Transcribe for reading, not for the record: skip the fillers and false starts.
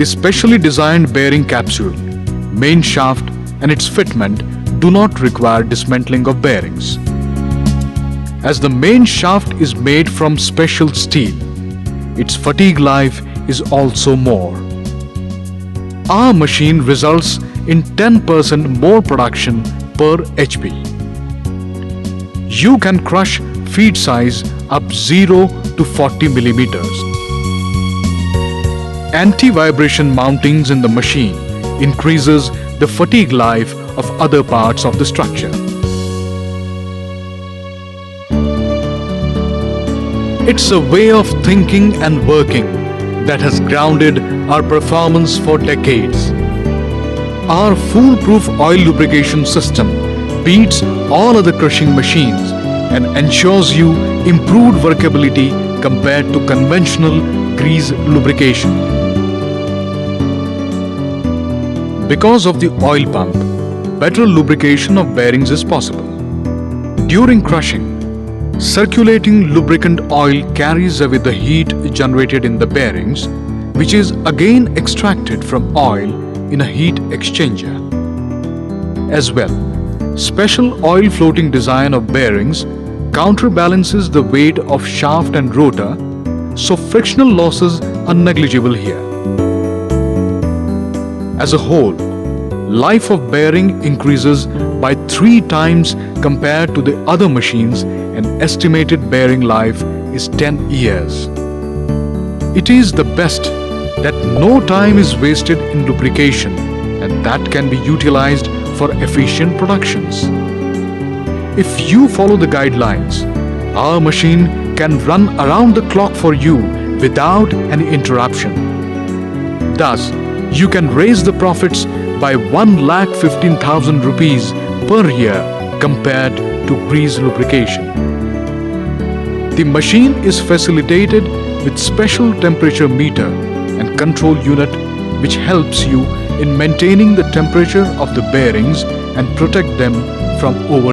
The specially designed bearing capsule, main shaft and its fitment do not require dismantling of bearings. As the main shaft is made from special steel, its fatigue life is also more. Our machine results in 10% more production per HP. You can crush feed size up 0 to 40 millimeters. Anti-vibration mountings in the machine increases the fatigue life of other parts of the structure. It's a way of thinking and working that has grounded our performance for decades. Our foolproof oil lubrication system beats all other crushing machines and ensures you improved workability compared to conventional grease lubrication. Because of the oil pump, better lubrication of bearings is possible. During crushing, circulating lubricant oil carries away the heat generated in the bearings, which is again extracted from oil in a heat exchanger. As well, special oil floating design of bearings counterbalances the weight of shaft and rotor, so frictional losses are negligible here. As a whole, life of bearing increases by 3 times compared to the other machines, and estimated bearing life is 10 years. It is the best that no time is wasted in lubrication and that can be utilized for efficient productions. If you follow the guidelines, our machine can run around the clock for you without any interruption. Thus, you can raise the profits by 1,15,000 rupees per year compared to grease lubrication. The machine is facilitated with special temperature meter and control unit which helps you in maintaining the temperature of the bearings and protect them from over